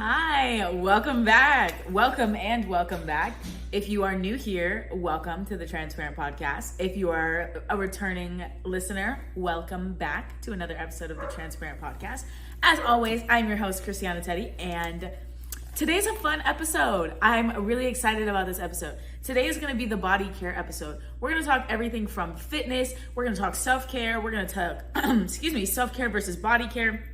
Hi, welcome back. Welcome back. If you are new here, welcome to the Transparent Podcast. If you are a returning listener, welcome back to another episode of the Transparent Podcast. As always, I'm your host, Christiana Teddy, and today's a fun episode. I'm really excited about this episode. Today is going to be the body care episode. We're going to talk everything from fitness. We're going to talk self-care. We're going to talk, self-care versus body care.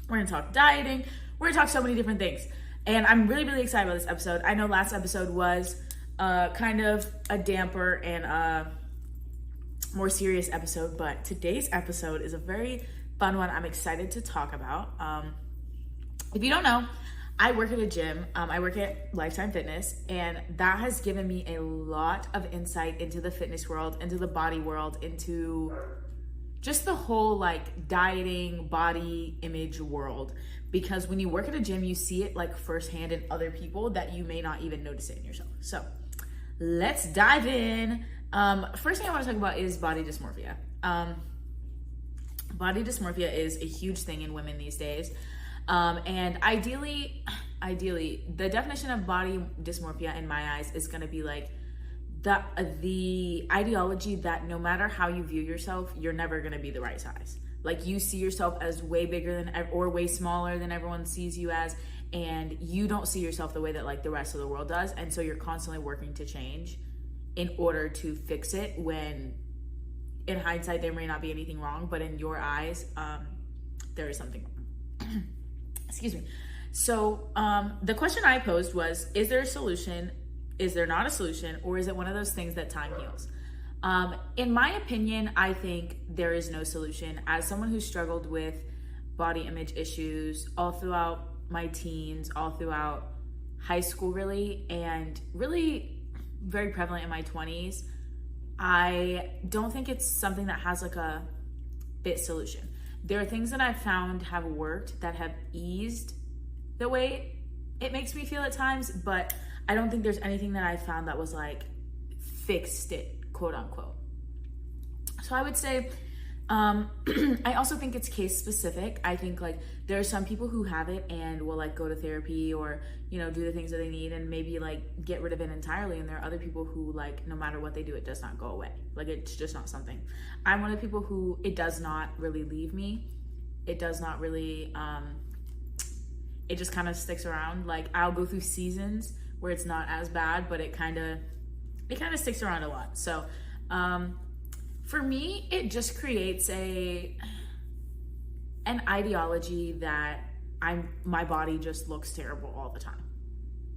We're going to talk dieting. We're going to talk so many different things. And I'm really, really excited about this episode. I know last episode was kind of a damper and a more serious episode, but today's episode is a very fun one I'm excited to talk about. If you don't know, I work at a gym. I work at Lifetime Fitness, and that has given me a lot of insight into the fitness world, into the body world, into just the whole like dieting, body image world. Because when you work at a gym, you see it like firsthand in other people that you may not even notice it in yourself. So let's dive in. First thing I want to talk about is body dysmorphia. Body dysmorphia is a huge thing in women these days. And ideally, the definition of body dysmorphia in my eyes is going to be like the ideology that no matter how you view yourself, you're never going to be the right size. Like you see yourself as way bigger than or way smaller than everyone sees you as, and you don't see yourself the way that like the rest of the world does. And so you're constantly working to change in order to fix it, when in hindsight, there may not be anything wrong, but in your eyes, there is something wrong. Excuse me. So the question I posed was, is there a solution? Is there not a solution? Or is it one of those things that time heals? In my opinion, I think there is no solution. As someone who struggled with body image issues all throughout my teens, all throughout high school really, and really very prevalent in my 20s, I don't think it's something that has like a fit solution. There are things that I've found have worked that have eased the way it makes me feel at times, but I don't think there's anything that I found that was like fixed it, quote unquote. So I would say, I also think it's case specific. I think like there are some people who have it and will like go to therapy or, you know, do the things that they need and maybe like get rid of it entirely. And there are other people who like, no matter what they do, it does not go away. Like it's just not something. I'm one of the people who it does not really leave me. It does not really, it just kind of sticks around. Like I'll go through seasons where it's not as bad, but it kind of sticks around a lot. So for me, it just creates an ideology that my body just looks terrible all the time.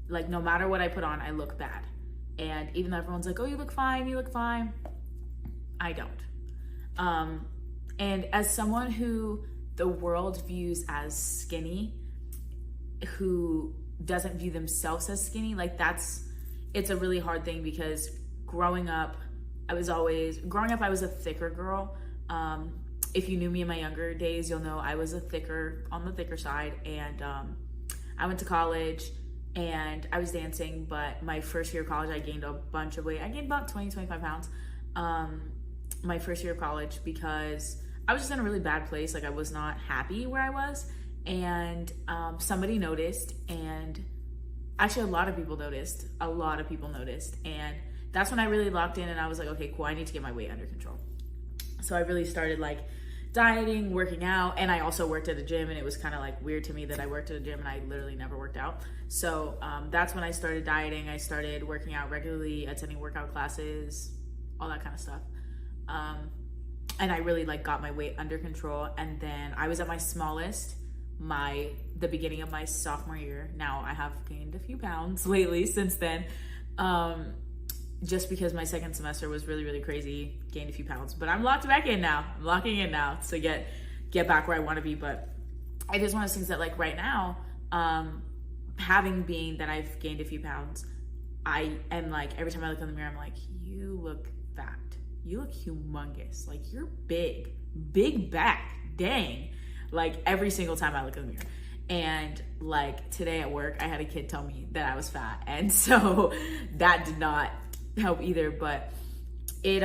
Like no matter what I put on, I look bad. And even though everyone's like, oh, you look fine, I don't. And as someone who the world views as skinny, who doesn't view themselves as skinny, like it's a really hard thing, because growing up I was a thicker girl. If you knew me in my younger days, you'll know I was on the thicker side, and I went to college and I was dancing, but my first year of college I gained a bunch of weight. I gained about 25 pounds my first year of college, because I was just in a really bad place. Like I was not happy where I was, and somebody noticed, and actually a lot of people noticed, and that's when I really locked in and I was like, okay, cool, I need to get my weight under control. So I really started like dieting, working out, and I also worked at a gym, and it was kind of like weird to me that I worked at a gym and I literally never worked out. So that's when I started dieting. I started working out regularly, attending workout classes, all that kind of stuff. And I really like got my weight under control. And then I was at my smallest the beginning of my sophomore year. Now I have gained a few pounds lately since then. Just because my second semester was really, really crazy, gained a few pounds, but I'm locking in now to get back where I want to be. But it is one of those things that like right now, being that I've gained a few pounds, I am like, every time I look in the mirror, I'm like, you look fat, you look humongous, like you're big back, dang. Like every single time I look in the mirror. And like today at work, I had a kid tell me that I was fat, and so that did not help either. But it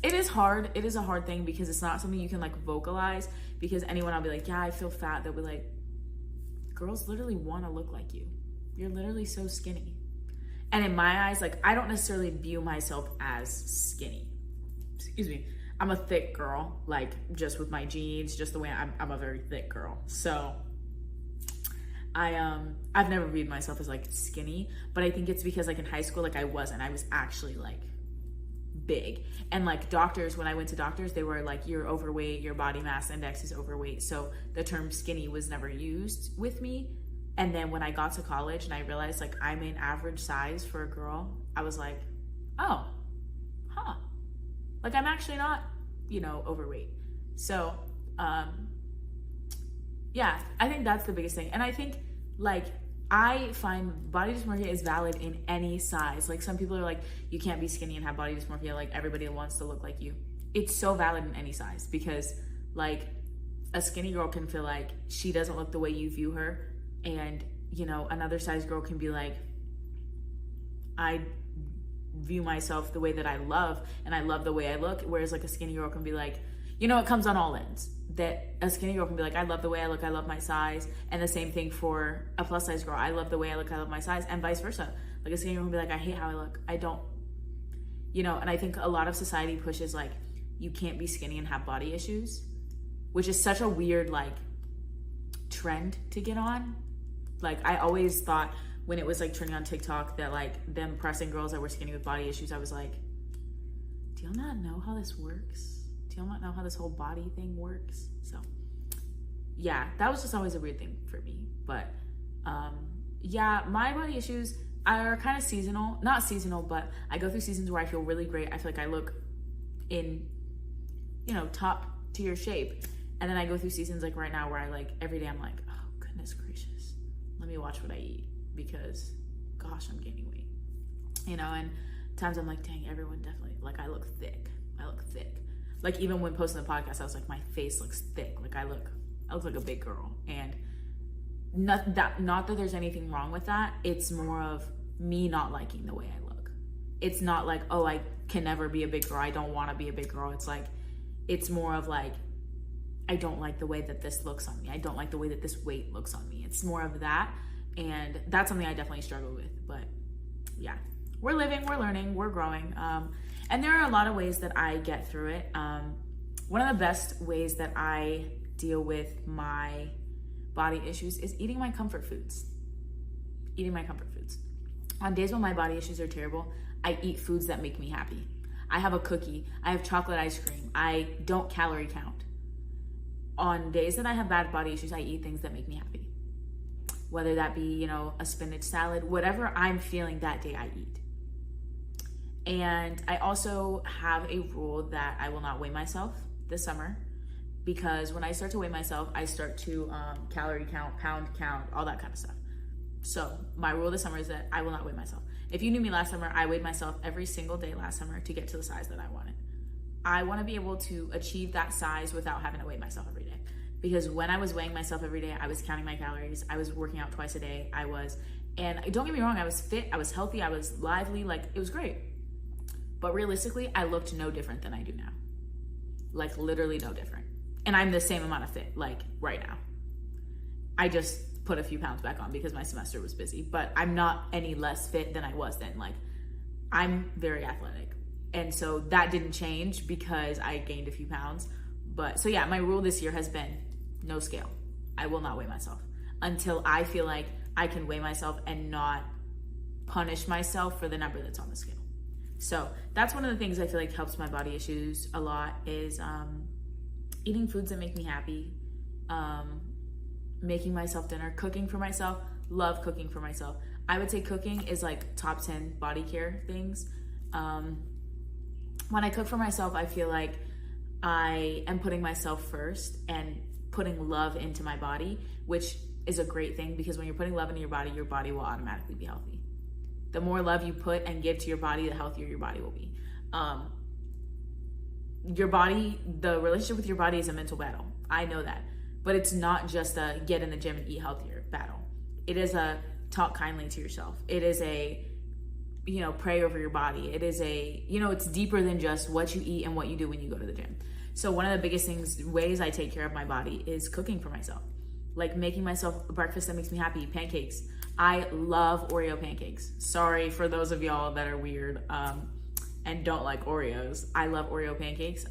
is hard. It is a hard thing, because it's not something you can like vocalize, because anyone I'll be like, yeah, I feel fat, they'll be like, girls literally want to look like you. You're literally so skinny. And in my eyes, like, I don't necessarily view myself as skinny. Excuse me. I'm a thick girl, like, just with my genes, just the way I'm a very thick girl. So I've never viewed myself as like skinny, but I think it's because like in high school, like I was actually like big. And like doctors, when I went to doctors, they were like, you're overweight, your body mass index is overweight. So the term skinny was never used with me. And then when I got to college and I realized like I'm an average size for a girl, I was like, oh, huh. Like I'm actually not, overweight. So, yeah, I think that's the biggest thing. And I think like I find body dysmorphia is valid in any size. Like some people are like, you can't be skinny and have body dysmorphia. Like everybody wants to look like you. It's so valid in any size because like a skinny girl can feel like she doesn't look the way you view her. And, another size girl can be like, I view myself the way that I love and I love the way I look. Whereas like a skinny girl can be like, it comes on all ends. That a skinny girl can be like, I love the way I look, I love my size. And the same thing for a plus size girl. I love the way I look, I love my size, and vice versa. Like a skinny girl can be like, I hate how I look. I don't, and I think a lot of society pushes like, you can't be skinny and have body issues, which is such a weird like trend to get on. Like I always thought when it was like trending on TikTok that like them pressing girls that were skinny with body issues, I was like, do y'all not know how this works? Do y'all not know how this whole body thing works? So yeah, that was just always a weird thing for me. But yeah, my body issues are kind of seasonal. Not seasonal, but I go through seasons where I feel really great. I feel like I look in, top tier shape. And then I go through seasons like right now where I like every day I'm like, oh goodness gracious, let me watch what I eat because gosh, I'm gaining weight. And times I'm like, dang, everyone definitely, like I look thick. Like even when posting the podcast, I was like, my face looks thick. Like I look like a big girl. And not that there's anything wrong with that. It's more of me not liking the way I look. It's not like, oh, I can never be a big girl. I don't want to be a big girl. It's like, it's more of like, I don't like the way that this looks on me. I don't like the way that this weight looks on me. It's more of that. And that's something I definitely struggle with. But yeah, we're living, we're learning, we're growing. And there are a lot of ways that I get through it. One of the best ways that I deal with my body issues is eating my comfort foods. On days when my body issues are terrible, I eat foods that make me happy. I have a cookie, I have chocolate ice cream, I don't calorie count. On days that I have bad body issues, I eat things that make me happy. Whether that be, a spinach salad, whatever I'm feeling that day, I eat. And I also have a rule that I will not weigh myself this summer because when I start to weigh myself, I start to calorie count, pound count, all that kind of stuff. So my rule this summer is that I will not weigh myself. If you knew me last summer, I weighed myself every single day last summer to get to the size that I wanted. I want to be able to achieve that size without having to weigh myself every day. Because when I was weighing myself every day, I was counting my calories. I was working out twice a day. And don't get me wrong, I was fit, I was healthy, I was lively, like it was great. But realistically, I looked no different than I do now. Like literally no different. And I'm the same amount of fit, like right now. I just put a few pounds back on because my semester was busy, but I'm not any less fit than I was then. Like I'm very athletic. And so that didn't change because I gained a few pounds. But so yeah, my rule this year has been no scale. I will not weigh myself until I feel like I can weigh myself and not punish myself for the number that's on the scale. So that's one of the things I feel like helps my body issues a lot is eating foods that make me happy, making myself dinner, cooking for myself, love cooking for myself. I would say cooking is like top 10 body care things. When I cook for myself, I feel like I am putting myself first and putting love into my body, which is a great thing because when you're putting love into your body will automatically be healthy. The more love you put and give to your body, the healthier your body will be. Your body, the relationship with your body is a mental battle. I know that. But it's not just a get in the gym and eat healthier battle. It is a talk kindly to yourself. It is a, pray over your body. It is a, it's deeper than just what you eat and what you do when you go to the gym. So one of the biggest ways I take care of my body is cooking for myself. like making myself a breakfast that makes me happy. Pancakes. I love Oreo pancakes. Sorry for those of y'all that are weird and don't like Oreos. I love Oreo pancakes.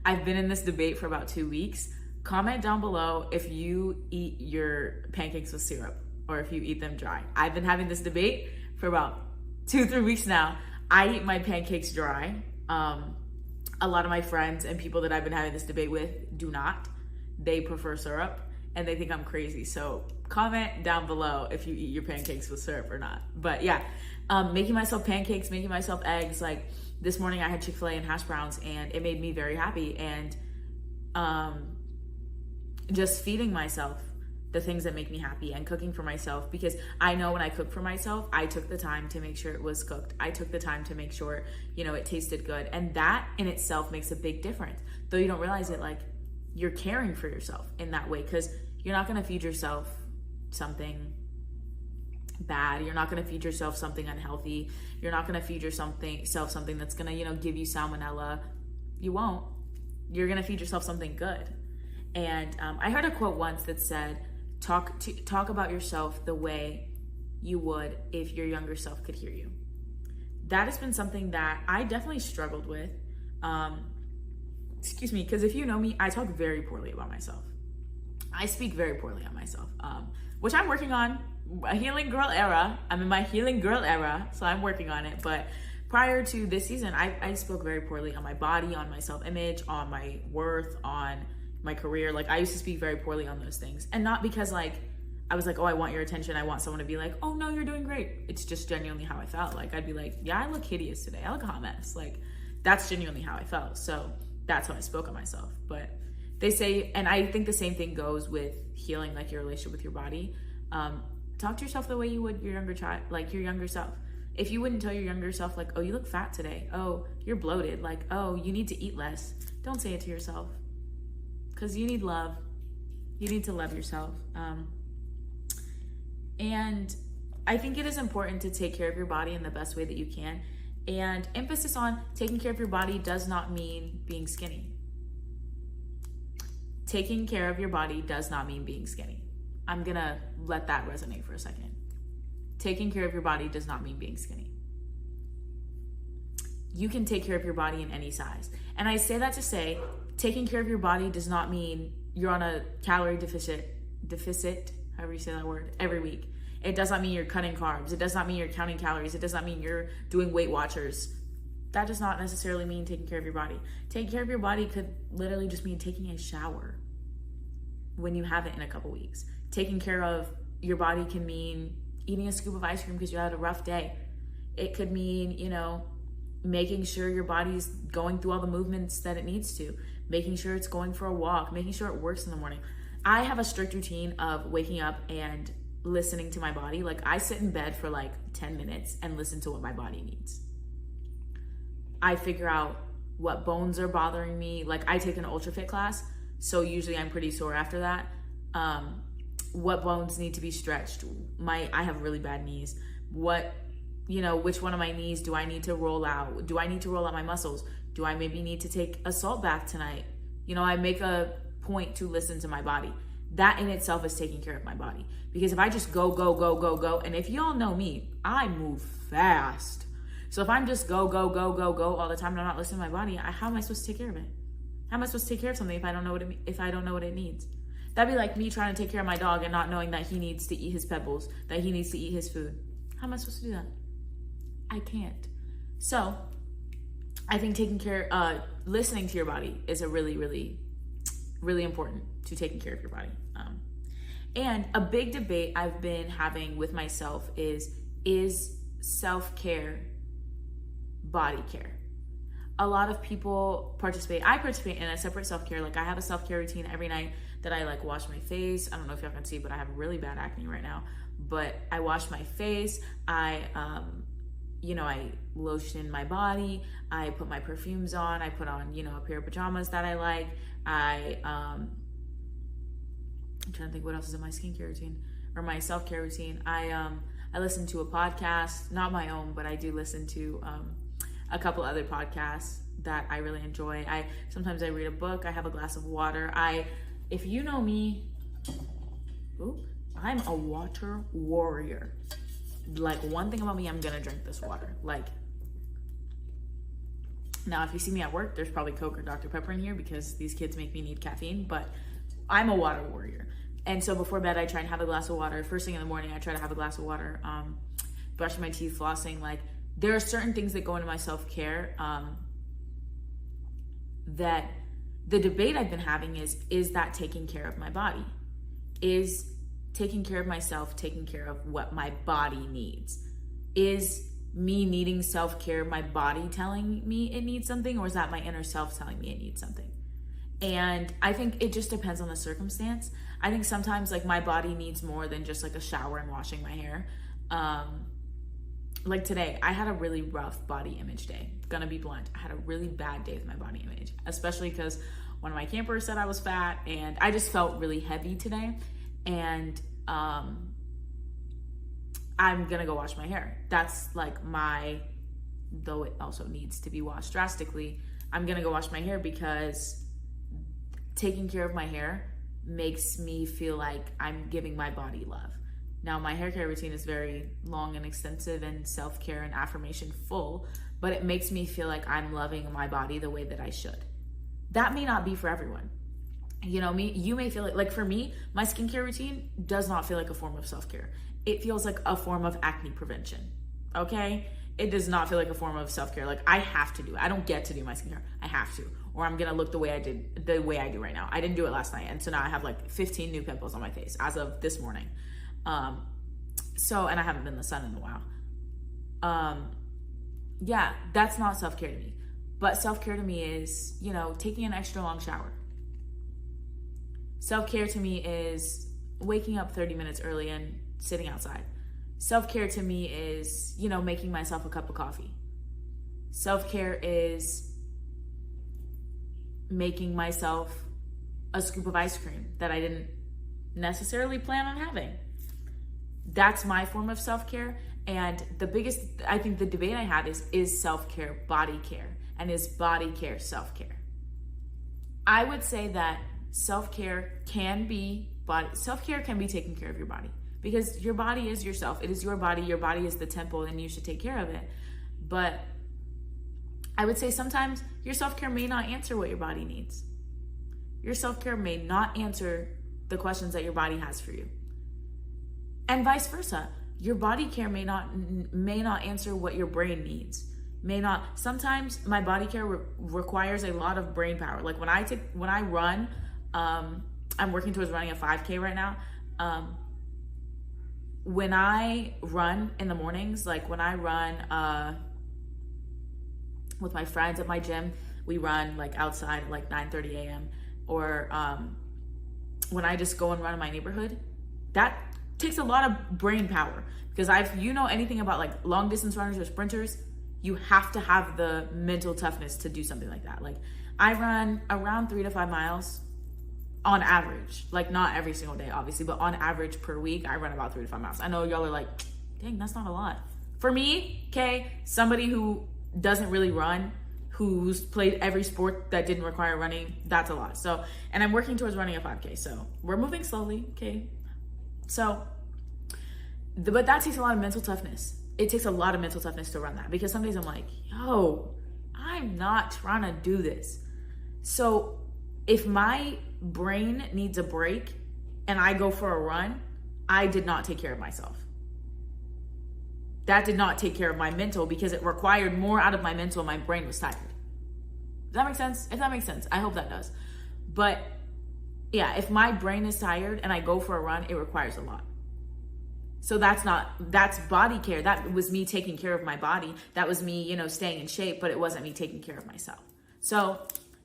I've been in this debate for about 2 weeks. Comment down below if you eat your pancakes with syrup or if you eat them dry. I've been having this debate for about 2-3 weeks now. I eat my pancakes dry. A lot of my friends and people that I've been having this debate with do not. They prefer syrup and they think I'm crazy. So comment down below if you eat your pancakes with syrup or not. But yeah, making myself pancakes, making myself eggs. Like this morning I had Chick-fil-A and hash browns and it made me very happy. And just feeding myself the things that make me happy and cooking for myself, because I know when I cook for myself, I took the time to make sure it was cooked. I took the time to make sure, it tasted good. And that in itself makes a big difference. Though you don't realize it, like you're caring for yourself in that way, because you're not going to feed yourself something bad. You're not going to feed yourself something unhealthy. You're not going to feed yourself something that's going to, give you salmonella. You won't. You're going to feed yourself something good. And I heard a quote once that said, talk about yourself the way you would if your younger self could hear you. That has been something that I definitely struggled with. Excuse me, because if you know me, I talk very poorly about myself. I speak very poorly on myself, which I'm working on. A healing girl era. I'm in my healing girl era, so I'm working on it. But prior to this season, I spoke very poorly on my body, on my self-image, on my worth, on my career. Like I used to speak very poorly on those things, and not because I was like, oh, I want your attention, I want someone to be like, oh no, you're doing great. It's just genuinely how I felt. Like I'd be like, yeah, I look hideous today, I look a hot mess. Like that's genuinely how I felt. So that's how I spoke on myself. But they say, and I think the same thing goes with healing, like your relationship with your body. Talk to yourself the way you would your younger child, like your younger self. If you wouldn't tell your younger self, like, oh, you look fat today, oh, you're bloated, like, oh, you need to eat less, don't say it to yourself. Because you need love. You need to love yourself. And I think it is important to take care of your body in the best way that you can. And emphasis on taking care of your body does not mean being skinny. Taking care of your body does not mean being skinny. I'm going to let that resonate for a second. Taking care of your body does not mean being skinny. You can take care of your body in any size. And I say that to say, taking care of your body does not mean you're on a calorie deficit, however you say that word, every week. It does not mean you're cutting carbs. It does not mean you're counting calories. It does not mean you're doing Weight Watchers. That does not necessarily mean taking care of your body. Taking care of your body could literally just mean taking a shower when you haven't in a couple weeks. Taking care of your body can mean eating a scoop of ice cream because you had a rough day. It could mean, making sure your body's going through all the movements that it needs to, making sure it's going for a walk, making sure it works in the morning. I have a strict routine of waking up and listening to my body. Like I sit in bed for like 10 minutes and listen to what my body needs. I figure out what bones are bothering me. Like I take an ultra fit class, so usually I'm pretty sore after that. What bones need to be stretched? I have really bad knees. Which one of my knees do I need to roll out? Do I need to roll out my muscles? Do I maybe need to take a salt bath tonight? I make a point to listen to my body. That in itself is taking care of my body. Because if I just go, and if y'all know me, I move fast. So if I'm just go all the time and I'm not listening to my body, how am I supposed to take care of it? How am I supposed to take care of something if I don't know what it needs? That'd be like me trying to take care of my dog and not knowing that he needs to eat his pebbles, that he needs to eat his food. How am I supposed to do that? I can't. So I think listening to your body is a really, really, really important to taking care of your body. And a big debate I've been having with myself is self-care body care? A lot of people participate. I participate in a separate self-care. Like I have a self-care routine every night that I like wash my face. I don't know if y'all can see, but I have really bad acne right now. But I wash my face. I lotion my body. I put my perfumes on. I put on, a pair of pajamas that I like. I'm trying to think what else is in my skincare routine or my self-care routine. I listen to a podcast, not my own, but I do listen to a couple other podcasts that I really enjoy. Sometimes I read a book. I have a glass of water. If you know me, Oop, I'm a water warrior. Like, one thing about me, I'm gonna drink this water. Like, now if you see me at work, there's probably Coke or Dr. Pepper in here because these kids make me need caffeine, but I'm a water warrior. And so before bed, I try and have a glass of water. First thing in the morning, I try to have a glass of water. Brushing my teeth, flossing. Like, there are certain things that go into my self-care that the debate I've been having is that taking care of my body? Is taking care of myself taking care of what my body needs? Is me needing self-care my body telling me it needs something, or is that my inner self telling me it needs something? And I think it just depends on the circumstance. I think sometimes, like, my body needs more than just like a shower and washing my hair. Like today, I had a really rough body image day. Gonna be blunt. I had a really bad day with my body image, especially because one of my campers said I was fat, and I just felt really heavy today. And I'm gonna go wash my hair. That's like though it also needs to be washed drastically, I'm gonna go wash my hair because taking care of my hair makes me feel like I'm giving my body love. Now, my hair care routine is very long and extensive and self-care and affirmation full, but it makes me feel like I'm loving my body the way that I should. That may not be for everyone. You know, you may feel like for me, my skincare routine does not feel like a form of self-care. It feels like a form of acne prevention, okay? It does not feel like a form of self-care. Like, I have to do it. I don't get to do my skincare. I have to, or I'm gonna look the way I do right now. I didn't do it last night, and so now I have like 15 new pimples on my face as of this morning. And I haven't been in the sun in a while. Yeah, that's not self-care to me. But self-care to me is, you know, taking an extra long shower. Self-care to me is waking up 30 minutes early and sitting outside. Self-care to me is, you know, making myself a cup of coffee. Self-care is making myself a scoop of ice cream that I didn't necessarily plan on having. That's my form of self-care. And I think the debate I had is self-care body care, and is body care self-care? I would say that self-care can be taking care of your body, because your body is yourself. It is your body is the temple, and you should take care of it. But I would say sometimes your self-care may not answer what your body needs. Your self-care may not answer the questions that your body has for you. And vice versa. Your body care may not answer what your brain needs. Sometimes my body care requires a lot of brain power. Like when I run, I'm working towards running a 5K right now. When I run in the mornings, like when I run with my friends at my gym, we run like outside at like 9:30 a.m. Or when I just go and run in my neighborhood, that takes a lot of brain power, because you know anything about like long distance runners or sprinters, you have to have the mental toughness to do something like that. Like I run around 3 to 5 miles on average, like not every single day obviously, but on average per week I run about 3 to 5 miles. I know y'all are like, dang, that's not a lot. For me, okay, somebody who doesn't really run, who's played every sport that didn't require running, that's a lot. So, and I'm working towards running a 5K, so we're moving slowly, okay? So, but that takes a lot of mental toughness. It takes a lot of mental toughness to run that, because some days I'm like, yo, I'm not trying to do this. So if my brain needs a break and I go for a run, I did not take care of myself. That did not take care of my mental, because it required more out of my mental and my brain was tired. Does that make sense? If that makes sense, I hope that does. But yeah, if my brain is tired and I go for a run, it requires a lot. So that's body care. That was me taking care of my body. That was me, you know, staying in shape, but it wasn't me taking care of myself. So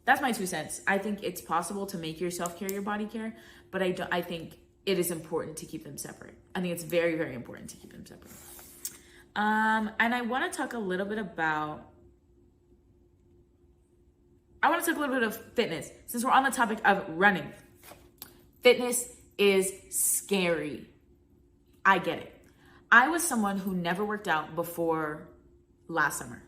that's my 2 cents. I think it's possible to make your self-care your body care, but I think it is important to keep them separate. I think it's very, very important to keep them separate. And I want to talk a little bit of fitness, since we're on the topic of running. Fitness is scary. I get it. I was someone who never worked out before last summer.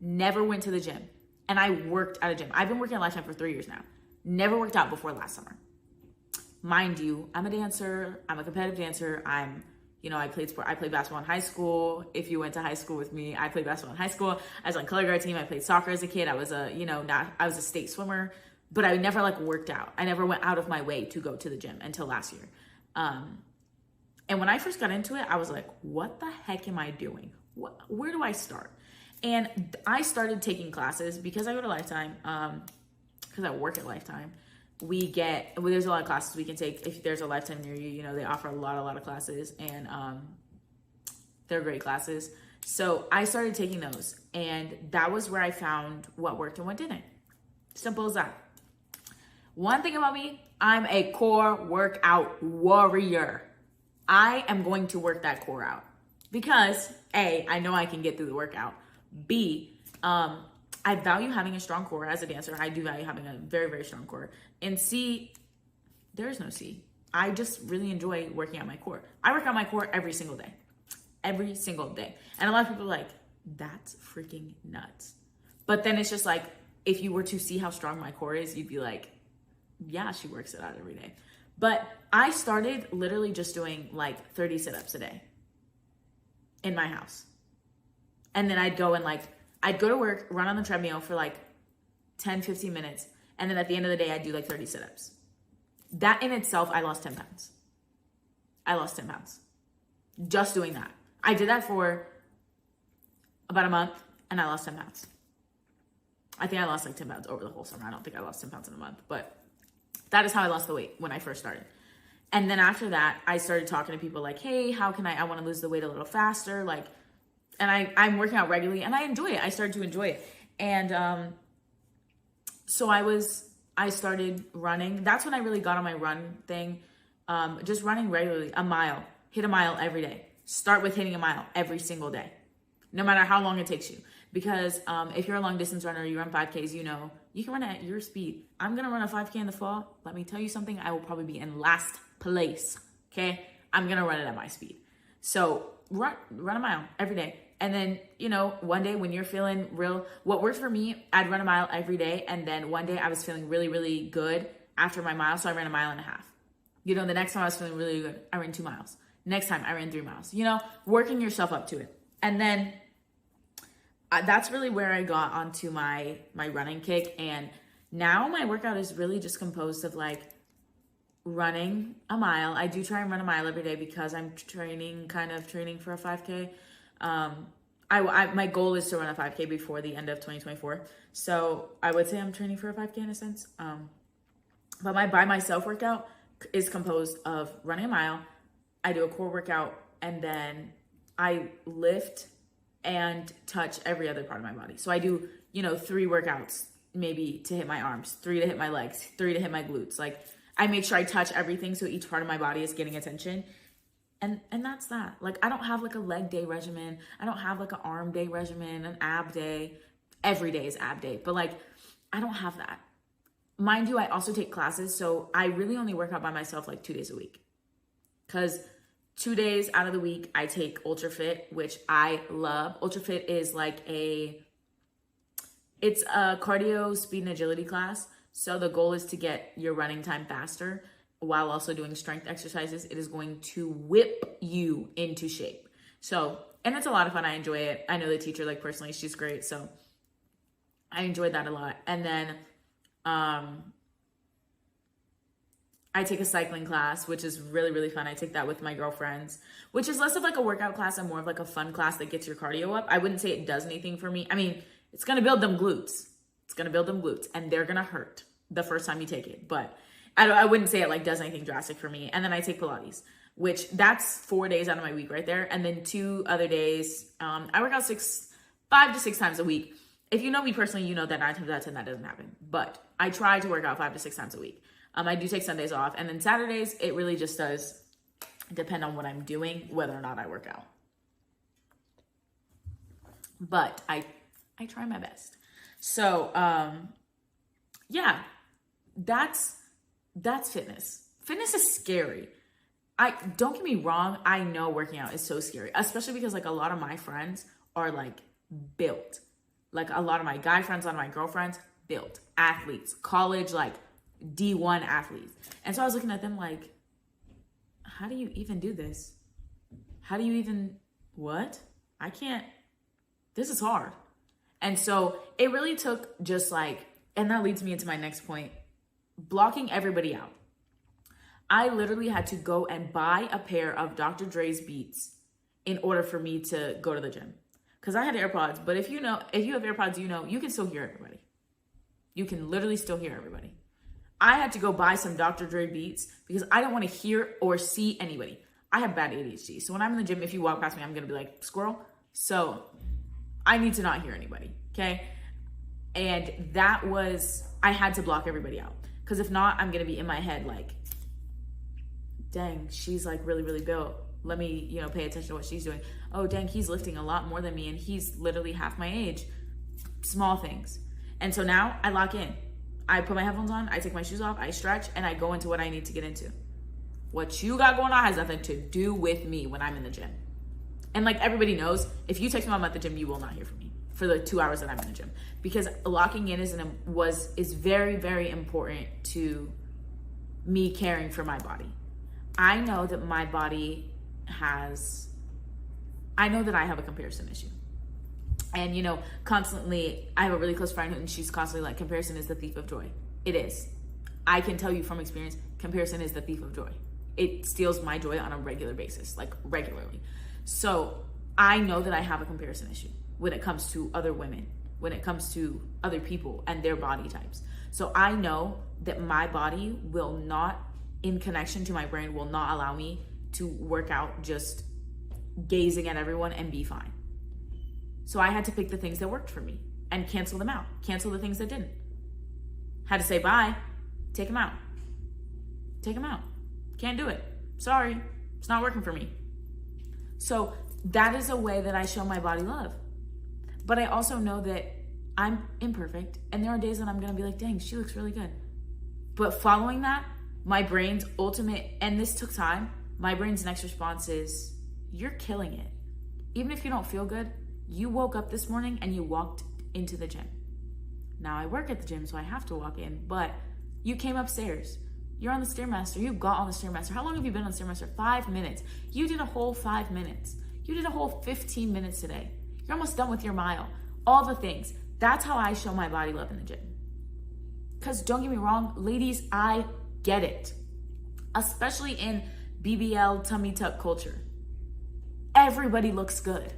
Never went to the gym. And I worked at a gym. I've been working at Lifetime for 3 years now. Never worked out before last summer. mind you, I'm a dancer. I'm a competitive dancer. I played sport. I played basketball in high school. If you went to high school with me, I played basketball in high school. I was on color guard team. I played soccer as a kid. I was I was a state swimmer, but I never like worked out. I never went out of my way to go to the gym until last year. And when I first got into it, I was like, what the heck am I doing? Where do I start? And I started taking classes because I go to Lifetime, because I work at Lifetime. There's a lot of classes we can take. If there's a Lifetime near you, they offer a lot of classes, and they're great classes. So I started taking those, and that was where I found what worked and what didn't. Simple as that. One thing about me, I'm a core workout warrior. I am going to work that core out because A, I know I can get through the workout. B, I value having a strong core as a dancer. I do value having a very, very strong core. And C, there is no C. I just really enjoy working out my core. I work out my core every single day. Every single day. And a lot of people are like, that's freaking nuts. But then it's just like, if you were to see how strong my core is, you'd be like, yeah, she works it out every day. But I started literally just doing like 30 sit-ups a day in my house. And then I'd go to work, run on the treadmill for like 10, 15 minutes. And then at the end of the day, I'd do like 30 sit-ups. That in itself, I lost 10 pounds. I lost 10 pounds. Just doing that. I did that for about a month and I lost 10 pounds. I think I lost like 10 pounds over the whole summer. I don't think I lost 10 pounds in a month, but that is how I lost the weight when I first started. And then after that, I started talking to people like, hey, how can I want to lose the weight a little faster? And I'm working out regularly and I enjoy it. I started to enjoy it. And so I started running. That's when I really got on my run thing. Just running regularly, hit a mile every day. Start with hitting a mile every single day, no matter how long it takes you. Because if you're a long distance runner, you run 5Ks, you can run at your speed. I'm going to run a 5K in the fall. Let me tell you something. I will probably be in last place. Okay. I'm going to run it at my speed. So run a mile every day. And then, one day when you're feeling what worked for me, I'd run a mile every day. And then one day I was feeling really, really good after my mile. So I ran a mile and a half. The next time I was feeling really good, I ran 2 miles. Next time I ran 3 miles, working yourself up to it. And then that's really where I got onto my running kick. And now my workout is really just composed of like running a mile. I do try and run a mile every day because I'm training for a 5K. My goal is to run a 5K before the end of 2024. So I would say I'm training for a 5K in a sense. But my by myself workout is composed of running a mile. I do a core workout and then I lift and touch every other part of my body. So I do, 3 workouts maybe to hit my arms, 3 to hit my legs, 3 to hit my glutes. Like I make sure I touch everything so each part of my body is getting attention. And that's that. Like I don't have like a leg day regimen. I don't have like an arm day regimen, an ab day. Every day is ab day. But like I don't have that. Mind you, I also take classes. So I really only work out by myself like 2 days a week. Because 2 days out of the week, I take Ultra Fit, which I love. Ultra Fit is it's a cardio, speed, and agility class. So the goal is to get your running time faster while also doing strength exercises. It is going to whip you into shape. So, and it's a lot of fun. I enjoy it. I know the teacher, personally, she's great. So I enjoyed that a lot. And then, I take a cycling class, which is really, really fun. I take that with my girlfriends, which is less of like a workout class and more of like a fun class that gets your cardio up. I wouldn't say it does anything for me. I mean, it's going to build them glutes. And they're going to hurt the first time you take it. But I wouldn't say it does anything drastic for me. And then I take Pilates, which that's 4 days out of my week right there. And then 2 other days, I work out 5 to 6 times a week. If you know me personally, you know that 9 times out of 10 that doesn't happen. But I try to work out 5 to 6 times a week. I do take Sundays off. And then Saturdays, it really just does depend on what I'm doing, whether or not I work out. But I try my best. So, yeah, that's fitness. Fitness is scary. Don't get me wrong. I know working out is so scary, especially because a lot of my friends are built. A lot of my guy friends, a lot of my girlfriends, built athletes, college, D1 athletes. And so I was looking at them like, how do you even do this? How do you even, what? I can't, this is hard. And so it really took just like, and that leads me into my next point, blocking everybody out. I literally had to go and buy a pair of Dr. Dre's Beats in order for me to go to the gym. Because I had AirPods, but if you have AirPods, you can still hear everybody. You can literally still hear everybody. I had to go buy some Dr. Dre Beats because I don't want to hear or see anybody. I have bad ADHD. So when I'm in the gym, if you walk past me, I'm going to be like, squirrel. So I need to not hear anybody, okay? And that was, I had to block everybody out. Because if not, I'm going to be in my head like, dang, she's like really, really built. Let me, pay attention to what she's doing. Oh, dang, he's lifting a lot more than me and he's literally half my age. Small things. And so now I lock in. I put my headphones on, I take my shoes off, I stretch, and I go into what I need to get into. What you got going on has nothing to do with me when I'm in the gym. And like everybody knows, if you text me while I'm at the gym, you will not hear from me for the 2 hours that I'm in the gym. Because locking in is very, very important to me caring for my body. I know that my body I know that I have a comparison issue. And, constantly, I have a really close friend and she's constantly like, comparison is the thief of joy. It is. I can tell you from experience, comparison is the thief of joy. It steals my joy on a regular basis, like regularly. So I know that I have a comparison issue when it comes to other women, when it comes to other people and their body types. So I know that my body will not, in connection to my brain, will not allow me to work out just gazing at everyone and be fine. So I had to pick the things that worked for me and cancel them out. Cancel the things that didn't. Had to say bye. Take them out. Take them out. Can't do it. Sorry. It's not working for me. So that is a way that I show my body love. But I also know that I'm imperfect. And there are days that I'm going to be like, dang, she looks really good. But following that, my brain's ultimate, and this took time, my brain's next response is, you're killing it. Even if you don't feel good, you woke up this morning and you walked into the gym. Now I work at the gym, so I have to walk in, but you came upstairs. You're on the Stairmaster. You got on the Stairmaster. How long have you been on the Stairmaster? 5 minutes. You did a whole 5 minutes. You did a whole 15 minutes today. You're almost done with your mile. All the things. That's how I show my body love in the gym. Because don't get me wrong, ladies, I get it. Especially in BBL tummy tuck culture. Everybody looks good.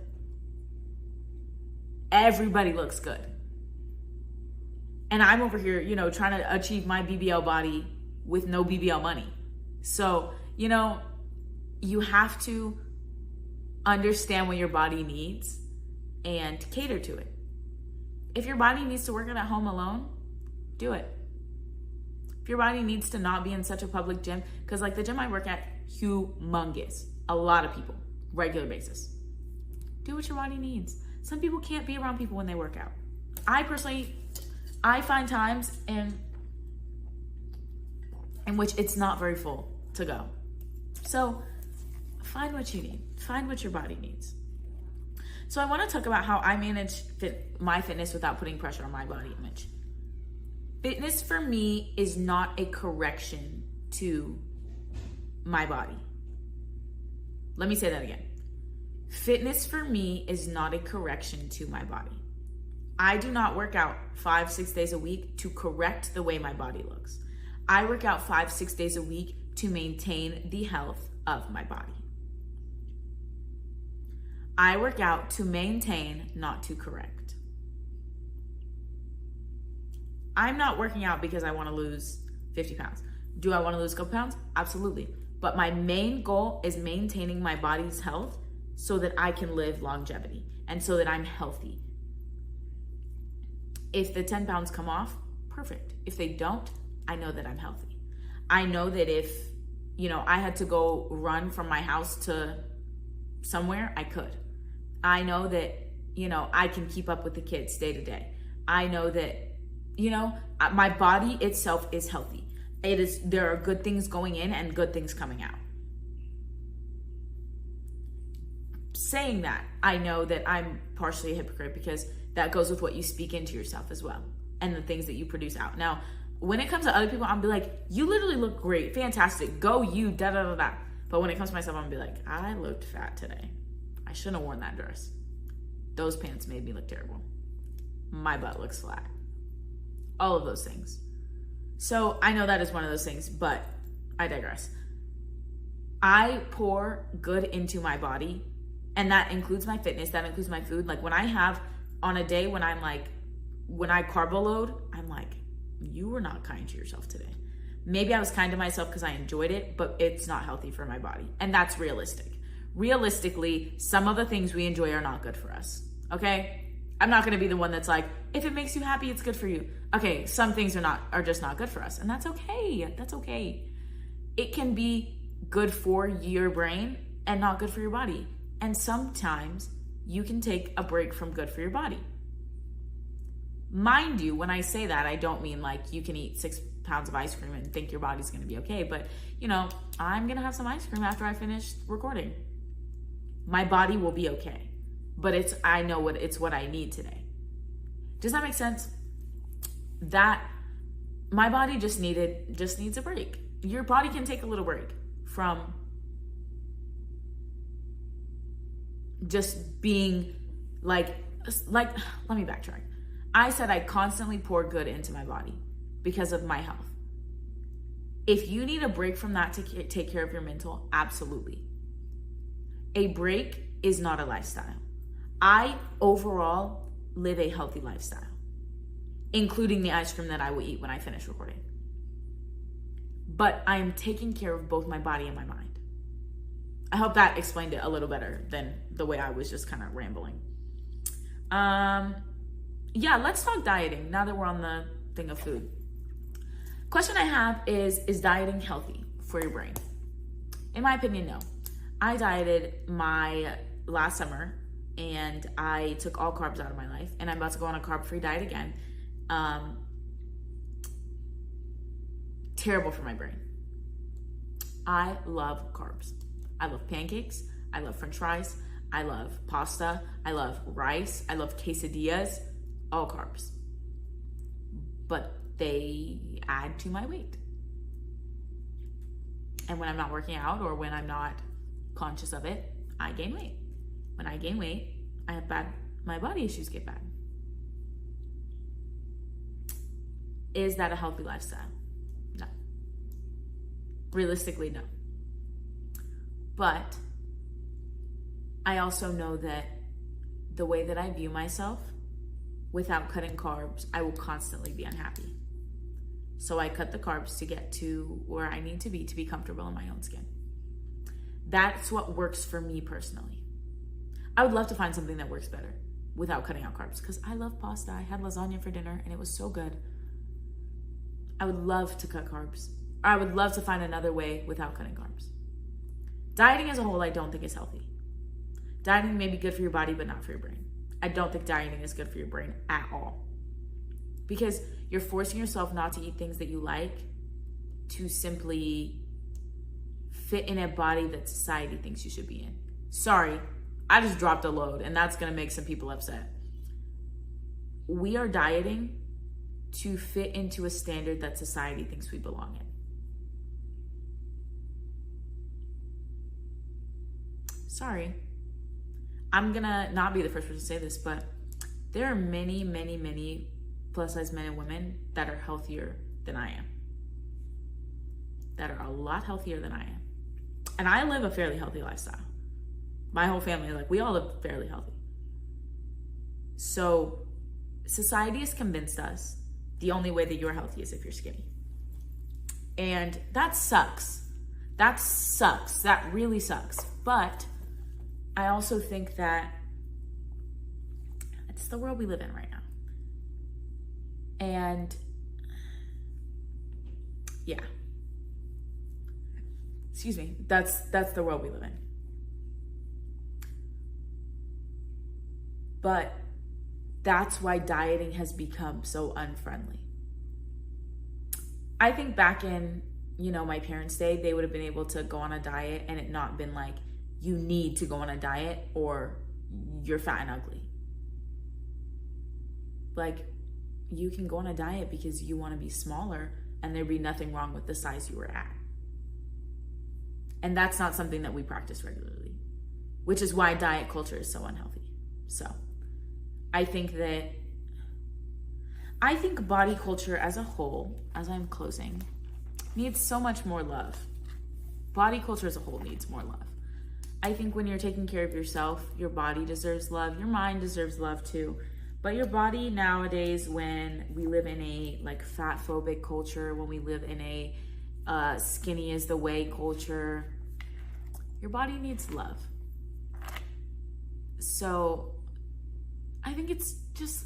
Everybody looks good. And I'm over here, trying to achieve my BBL body with no BBL money. So, you have to understand what your body needs and cater to it. If your body needs to work out at home alone, do it. If your body needs to not be in such a public gym, because like the gym I work at, humongous. A lot of people, regular basis. Do what your body needs. Some people can't be around people when they work out. I find times in which it's not very full to go. So find what you need. Find what your body needs. So I want to talk about how I manage my fitness without putting pressure on my body image. Fitness for me is not a correction to my body. Let me say that again. Fitness for me is not a correction to my body. I do not work out 5-6 days a week to correct the way my body looks. I work out 5-6 days a week to maintain the health of my body. I work out to maintain, not to correct. I'm not working out because I want to lose 50 pounds. Do I want to lose a couple pounds? Absolutely. But my main goal is maintaining my body's health so that I can live longevity and so that I'm healthy. If the 10 pounds come off, perfect. If they don't, I know that I'm healthy. I know that if, I had to go run from my house to somewhere, I could. I know that, I can keep up with the kids day to day. I know that, my body itself is healthy. There are good things going in and good things coming out. Saying that, I know that I'm partially a hypocrite because that goes with what you speak into yourself as well and the things that you produce out. Now, when it comes to other people, I'm be like, you literally look great, fantastic, go you, da da da da. But when it comes to myself, I'm gonna be like, I looked fat today. I shouldn't have worn that dress. Those pants made me look terrible. My butt looks flat. All of those things. So I know that is one of those things, but I digress. I pour good into my body, and that includes my fitness, that includes my food. Like when I have, on a day when I'm like, when I carbo load, I'm like, you were not kind to yourself today. Maybe I was kind to myself because I enjoyed it, but it's not healthy for my body. And that's realistic. Realistically, some of the things we enjoy are not good for us, okay? I'm not gonna be the one that's like, if it makes you happy, it's good for you. Okay, some things are just not good for us, and that's okay, that's okay. It can be good for your brain and not good for your body. And sometimes you can take a break from good for your body. Mind you, when I say that, I don't mean like you can eat 6 pounds of ice cream and think your body's gonna be okay, but you know, I'm gonna have some ice cream after I finish recording. My body will be okay, but I know it's what I need today. Does that make sense? That my body just needs a break. Your body can take a little break from just being like, let me backtrack. I said I constantly pour good into my body because of my health. If you need a break from that to take care of your mental, absolutely. A break is not a lifestyle. I overall live a healthy lifestyle, including the ice cream that I will eat when I finish recording. But I am taking care of both my body and my mind. I hope that explained it a little better than the way I was just kind of rambling. Yeah, let's talk dieting now that we're on the thing of food. Question I have is dieting healthy for your brain? In my opinion, no. I dieted my last summer and I took all carbs out of my life, and I'm about to go on a carb-free diet again. Terrible for my brain. I love carbs. I love pancakes. I love French fries. I love pasta. I love rice. I love quesadillas. All carbs. But they add to my weight. And when I'm not working out or when I'm not conscious of it, I gain weight. When I gain weight, my body issues get bad. Is that a healthy lifestyle? No. Realistically, no. But I also know that the way that I view myself, without cutting carbs, I will constantly be unhappy. So I cut the carbs to get to where I need to be comfortable in my own skin. That's what works for me personally. I would love to find something that works better without cutting out carbs, because I love pasta. I had lasagna for dinner and it was so good. I would love to cut carbs. Or I would love to find another way without cutting carbs. Dieting as a whole, I don't think is healthy. Dieting may be good for your body, but not for your brain. I don't think dieting is good for your brain at all. Because you're forcing yourself not to eat things that you like to simply fit in a body that society thinks you should be in. Sorry, I just dropped a load, and that's gonna make some people upset. We are dieting to fit into a standard that society thinks we belong in. Sorry. I'm gonna not be the first person to say this, but there are many, many, many plus size men and women that are healthier than I am. That are a lot healthier than I am. And I live a fairly healthy lifestyle. My whole family, we all live fairly healthy. So society has convinced us the only way that you're healthy is if you're skinny. And that sucks. That sucks. That really sucks. But I also think that it's the world we live in right now. And yeah. Excuse me. That's the world we live in. But that's why dieting has become so unfriendly. I think back in, my parents' day, they would have been able to go on a diet and it not been like, you need to go on a diet or you're fat and ugly. You can go on a diet because you want to be smaller, and there'd be nothing wrong with the size you were at. And that's not something that we practice regularly, which is why diet culture is so unhealthy. So I think body culture as a whole, as I'm closing, needs so much more love. Body culture as a whole needs more love. I think when you're taking care of yourself, your body deserves love. Your mind deserves love too. But your body nowadays, when we live in a fat phobic culture, when we live in a skinny is the way culture, your body needs love. So I think it's just,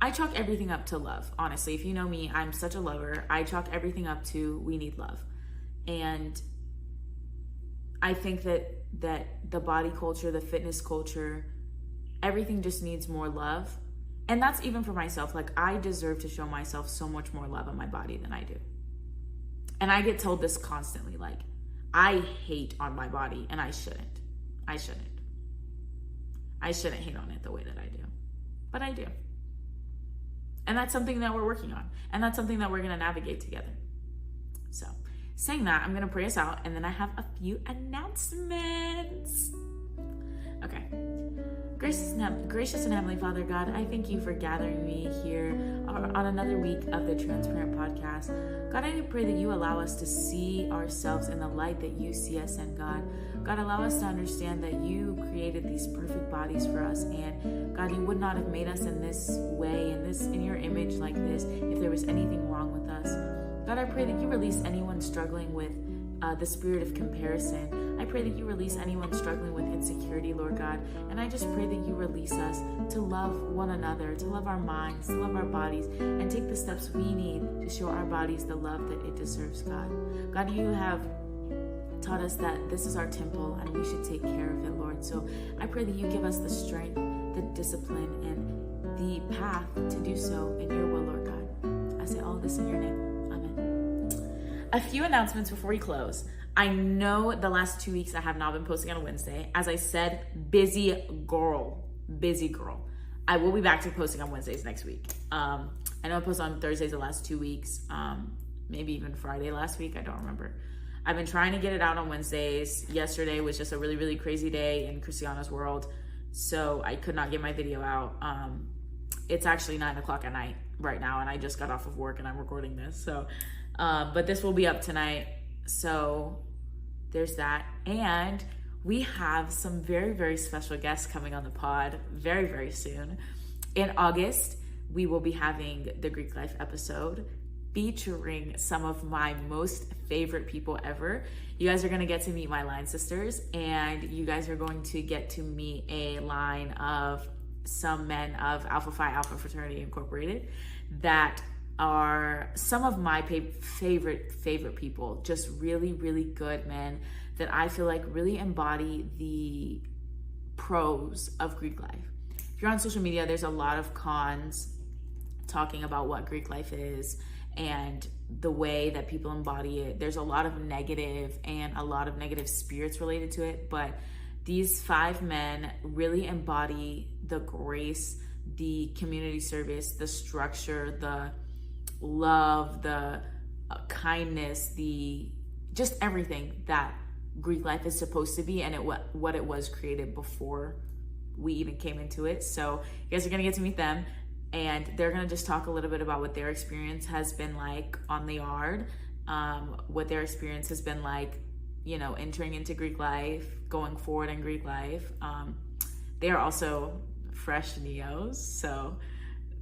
I chalk everything up to love. Honestly, if you know me, I'm such a lover. I chalk everything up to we need love. And I think that the body culture, the fitness culture, everything just needs more love. And that's even for myself. I deserve to show myself so much more love in my body than I do. And I get told this constantly, I hate on my body, and I shouldn't. I shouldn't hate on it the way that I do. But I do. And that's something that we're working on. And that's something that we're going to navigate together. So, saying that, I'm going to pray us out, and then I have a few announcements. Okay. Gracious and Heavenly Father God, I thank you for gathering me here on another week of the Transparent Podcast. God, I pray that you allow us to see ourselves in the light that you see us in, God. God, allow us to understand that you created these perfect bodies for us, and God, you would not have made us in this way, in your image like this, if there was anything wrong with us. God, I pray that you release anyone struggling with the spirit of comparison. I pray that you release anyone struggling with insecurity, Lord God. And I just pray that you release us to love one another, to love our minds, to love our bodies, and take the steps we need to show our bodies the love that it deserves, God. God, you have taught us that this is our temple and we should take care of it, Lord. So I pray that you give us the strength, the discipline, and the path to do so in your will, Lord God. I say all of this in your name. A few announcements before we close. I know the last 2 weeks I have not been posting on a Wednesday. As I said, busy girl. I will be back to posting on Wednesdays next week. I know I posted on Thursdays the last 2 weeks, maybe even Friday last week. I don't remember. I've been trying to get it out on Wednesdays. Yesterday was just a really, really crazy day in Christiana's world, so I could not get my video out. It's actually 9 o'clock at night right now, and I just got off of work and I'm recording this. So, but this will be up tonight. So there's that. And we have some very, very special guests coming on the pod very, very soon. In August, we will be having the Greek Life episode featuring some of my most favorite people ever. You guys are going to get to meet my line sisters, and you guys are going to get to meet a line of some men of Alpha Phi Alpha Fraternity Incorporated that are some of my favorite people. Just really, really good men that I feel like really embody the pros of Greek life. If you're on social media, there's a lot of cons talking about what Greek life is and the way that people embody it. There's a lot of negative and a lot of negative spirits related to it, but these 5 men really embody the grace, the community service, the structure, the love, the kindness, the just everything that Greek life is supposed to be, and what it was created before we even came into it. So you guys are gonna get to meet them, and they're gonna just talk a little bit about what their experience has been like on the yard, what their experience has been like, you know, entering into Greek life, going forward in Greek life. They are also fresh neos, so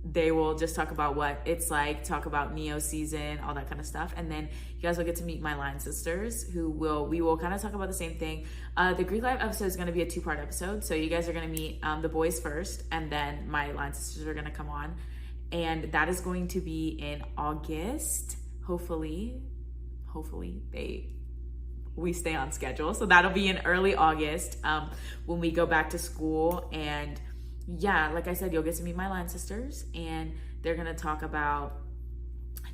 they will just talk about what it's like, talk about neo season, all that kind of stuff. And then you guys will get to meet my line sisters, we will kind of talk about the same thing. The Greek life episode is going to be a 2-part episode, so you guys are going to meet the boys first, and then my line sisters are going to come on, and that is going to be in August. Hopefully we stay on schedule, so that'll be in early August when we go back to school. And yeah, like I said, you'll get to meet my line sisters, and they're gonna talk about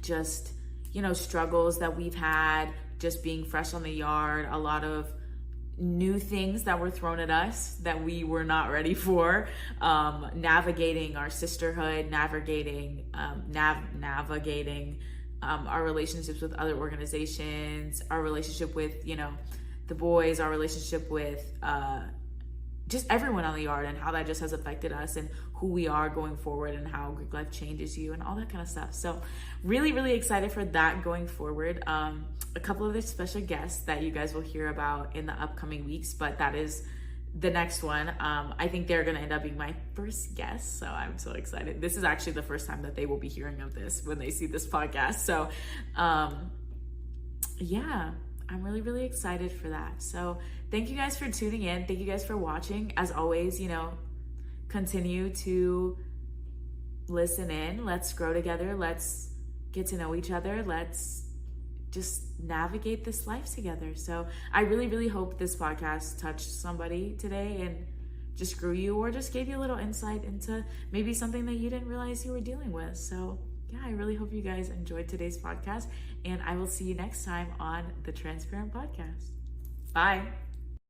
just, you know, struggles that we've had, just being fresh on the yard, a lot of new things that were thrown at us that we were not ready for, navigating our sisterhood, navigating our relationships with other organizations, our relationship with, you know, the boys, our relationship with just everyone on the yard, and how that just has affected us and who we are going forward, and how Greek life changes you and all that kind of stuff. So really, really excited for that going forward. A couple of the special guests that you guys will hear about in the upcoming weeks, but that is the next one. I think they're going to end up being my first guest, so I'm so excited. This is actually the first time that they will be hearing of this when they see this podcast. So yeah, I'm really, really excited for that. So thank you guys for tuning in. Thank you guys for watching. As always, you know, continue to listen in. Let's grow together. Let's get to know each other. Let's just navigate this life together. So I really, really hope this podcast touched somebody today and just grew you, or just gave you a little insight into maybe something that you didn't realize you were dealing with. So yeah, I really hope you guys enjoyed today's podcast, and I will see you next time on the Transparent Podcast. Bye.